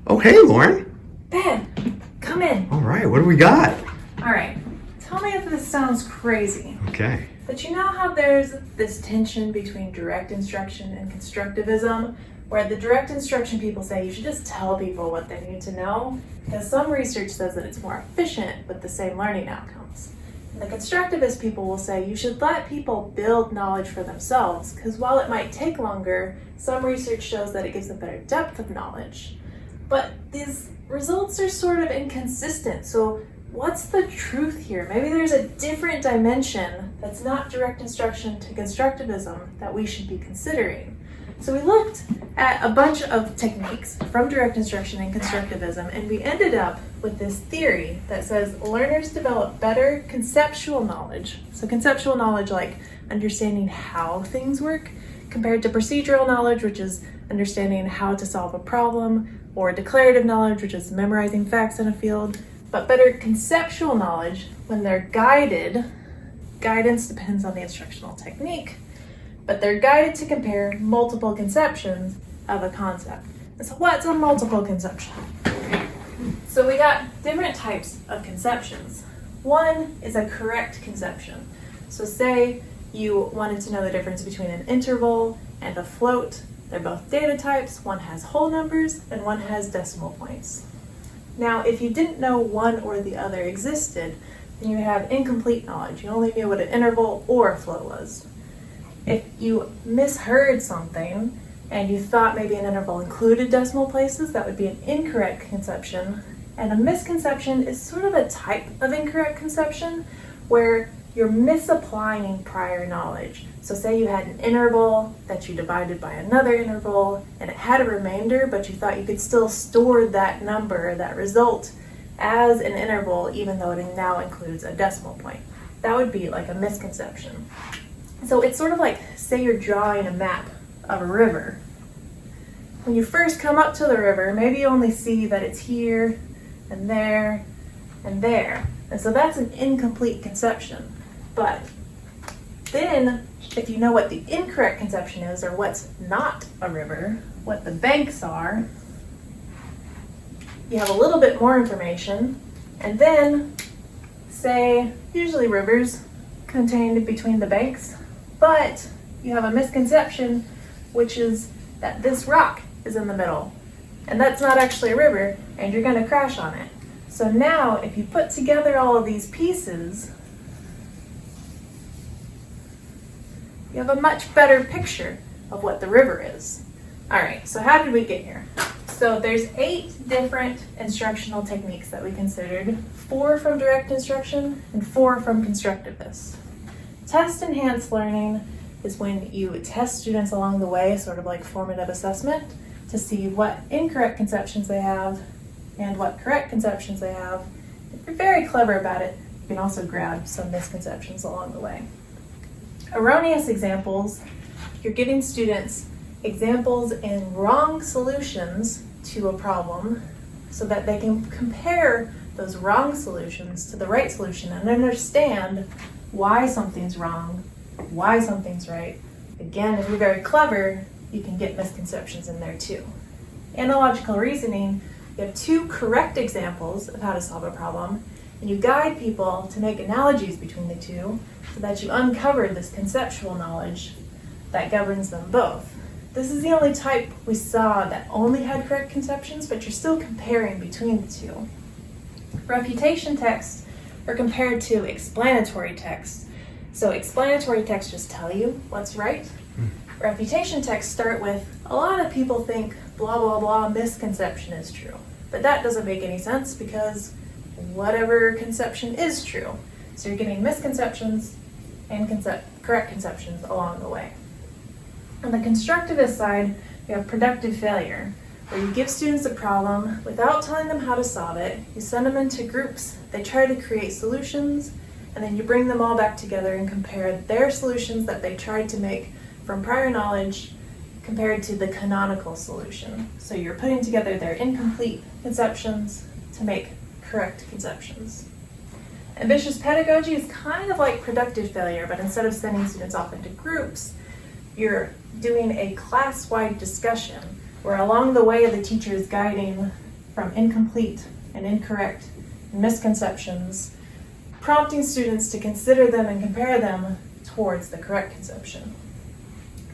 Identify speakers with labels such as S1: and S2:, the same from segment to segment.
S1: Oh, hey, Lauren.
S2: Ben, come in.
S1: All right, what do we got?
S2: All right, tell me if this sounds crazy.
S1: Okay.
S2: But you know how there's this tension between direct instruction and constructivism, where the direct instruction people say you should just tell people what they need to know, because some research says that it's more efficient with the same learning outcomes. The constructivist people will say you should let people build knowledge for themselves, because while it might take longer, some research shows that it gives them better depth of knowledge. But these results are sort of inconsistent, so what's the truth here? Maybe there's a different dimension that's not direct instruction to constructivism that we should be considering. So we looked at a bunch of techniques from direct instruction and constructivism, and we ended up with this theory that says learners develop better conceptual knowledge. So conceptual knowledge like understanding how things work, compared to procedural knowledge, which is understanding how to solve a problem, or declarative knowledge, which is memorizing facts in a field. But better conceptual knowledge when they're guided. Guidance depends on the instructional technique, but they're guided to compare multiple conceptions of a concept. And so what's a multiple conception? So we got different types of conceptions. One is a correct conception. So say you wanted to know the difference between an interval and a float. They're both data types. One has whole numbers and one has decimal points. Now, if you didn't know one or the other existed, then you have incomplete knowledge. You only knew what an interval or a float was. If you misheard something and you thought maybe an interval included decimal places, that would be an incorrect conception. And a misconception is sort of a type of incorrect conception where you're misapplying prior knowledge. So say you had an interval that you divided by another interval and it had a remainder, but you thought you could still store that number, that result, as an interval even though it now includes a decimal point. That would be like a misconception. So it's sort of like, say you're drawing a map of a river. When you first come up to the river, maybe you only see that it's here and there and there. And so that's an incomplete conception. But then, if you know what the incorrect conception is, or what's not a river, what the banks are, you have a little bit more information, and then, say, usually rivers contained between the banks, but you have a misconception, which is that this rock is in the middle, and that's not actually a river, and you're going to crash on it. So now, if you put together all of these pieces, you have a much better picture of what the river is. All right, so how did we get here? So there's 8 different instructional techniques that we considered, 4 from direct instruction and 4 from constructivists. Test-enhanced learning is when you test students along the way, sort of like formative assessment, to see what incorrect conceptions they have and what correct conceptions they have. If you're very clever about it, you can also grab some misconceptions along the way. Erroneous examples, you're giving students examples in wrong solutions to a problem so that they can compare those wrong solutions to the right solution and understand why something's wrong, why something's right. Again, if you're very clever, you can get misconceptions in there too. Analogical reasoning, you have 2 correct examples of how to solve a problem, and you guide people to make analogies between the 2 so that you uncover this conceptual knowledge that governs them both. This is the only type we saw that only had correct conceptions, but you're still comparing between the 2. Refutation texts are compared to explanatory texts. So explanatory texts just tell you what's right. Refutation texts start with, a lot of people think blah, blah, blah, misconception is true. But that doesn't make any sense because whatever conception is true. So you're getting misconceptions and correct conceptions along the way. On the constructivist side, you have productive failure, where you give students a problem without telling them how to solve it. You send them into groups, they try to create solutions, and then you bring them all back together and compare their solutions that they tried to make from prior knowledge compared to the canonical solution. So you're putting together their incomplete conceptions to make correct conceptions. Ambitious pedagogy is kind of like productive failure, but instead of sending students off into groups, you're doing a class-wide discussion where along the way the teacher is guiding from incomplete and incorrect and misconceptions, prompting students to consider them and compare them towards the correct conception.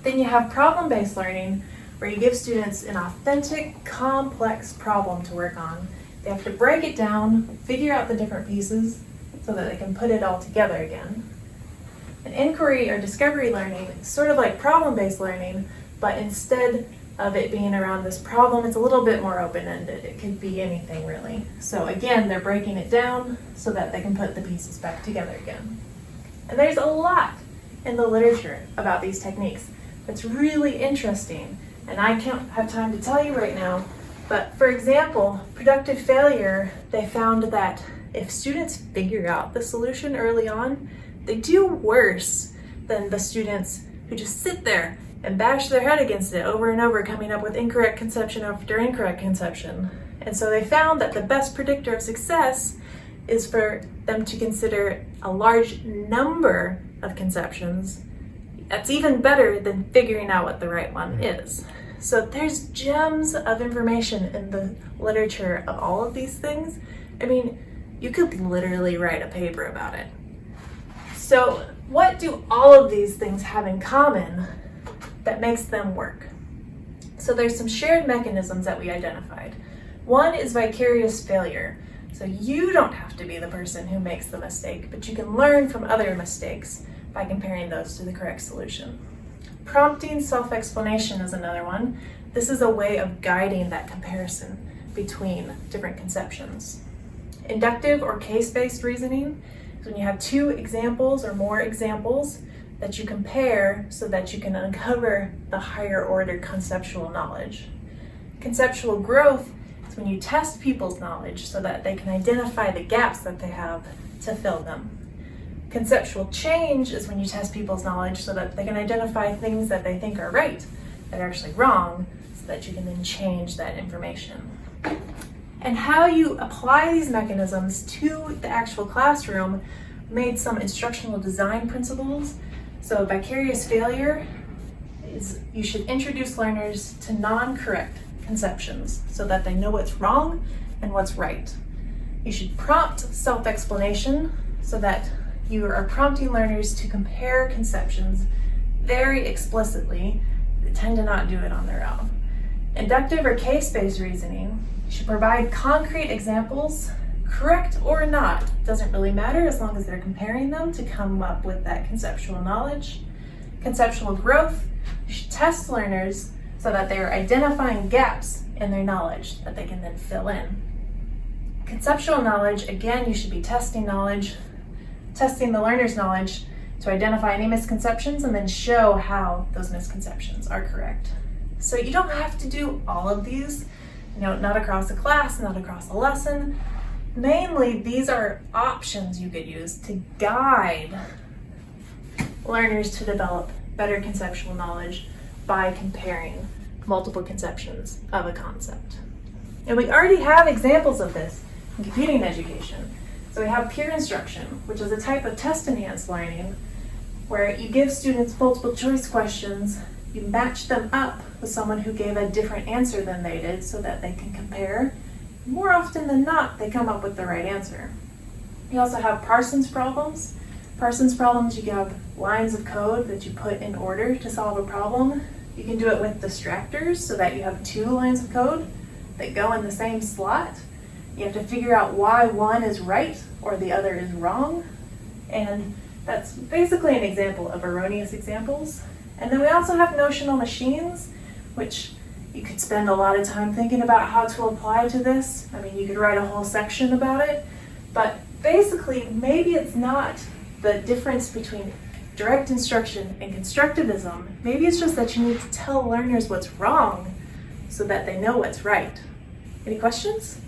S2: Then you have problem-based learning, where you give students an authentic, complex problem to work on. They have to break it down, figure out the different pieces, so that they can put it all together again. And inquiry or discovery learning is sort of like problem-based learning, but instead of it being around this problem, it's a little bit more open-ended. It could be anything really. So again, they're breaking it down so that they can put the pieces back together again. And there's a lot in the literature about these techniques that's really interesting, and I can't have time to tell you right now, but for example, productive failure, they found that if students figure out the solution early on, they do worse than the students who just sit there and bash their head against it over and over, coming up with incorrect conception after incorrect conception. And so they found that the best predictor of success is for them to consider a large number of conceptions. That's even better than figuring out what the right one is. So there's gems of information in the literature of all of these things. I mean, you could literally write a paper about it. So what do all of these things have in common that makes them work? So there's some shared mechanisms that we identified. One is vicarious failure. So you don't have to be the person who makes the mistake, but you can learn from other mistakes by comparing those to the correct solution. Prompting self-explanation is another one. This is a way of guiding that comparison between different conceptions. Inductive or case-based reasoning is when you have two examples or more examples that you compare so that you can uncover the higher order conceptual knowledge. Conceptual growth is when you test people's knowledge so that they can identify the gaps that they have to fill them. Conceptual change is when you test people's knowledge so that they can identify things that they think are right that are actually wrong, so that you can then change that information. And how you apply these mechanisms to the actual classroom made some instructional design principles. So vicarious failure is you should introduce learners to non-correct conceptions so that they know what's wrong and what's right. You should prompt self-explanation so that you are prompting learners to compare conceptions very explicitly. They tend to not do it on their own. Inductive or case-based reasoning, you should provide concrete examples, correct or not, doesn't really matter as long as they're comparing them to come up with that conceptual knowledge. Conceptual growth, you should test learners so that they're identifying gaps in their knowledge that they can then fill in. Conceptual knowledge, again, you should be testing knowledge, testing the learner's knowledge to identify any misconceptions and then show how those misconceptions are correct. So you don't have to do all of these, not across a class, not across a lesson. Mainly, these are options you could use to guide learners to develop better conceptual knowledge by comparing multiple conceptions of a concept. And we already have examples of this in computing education. So we have peer instruction, which is a type of test-enhanced learning where you give students multiple choice questions, you match them up with someone who gave a different answer than they did so that they can compare. More often than not, they come up with the right answer. You also have Parsons problems. Parsons problems, you have lines of code that you put in order to solve a problem. You can do it with distractors so that you have two lines of code that go in the same slot. You have to figure out why one is right or the other is wrong. And that's basically an example of erroneous examples. And then we also have notional machines, which you could spend a lot of time thinking about how to apply to this. I mean, you could write a whole section about it, but basically, maybe it's not the difference between direct instruction and constructivism. Maybe it's just that you need to tell learners what's wrong so that they know what's right. Any questions?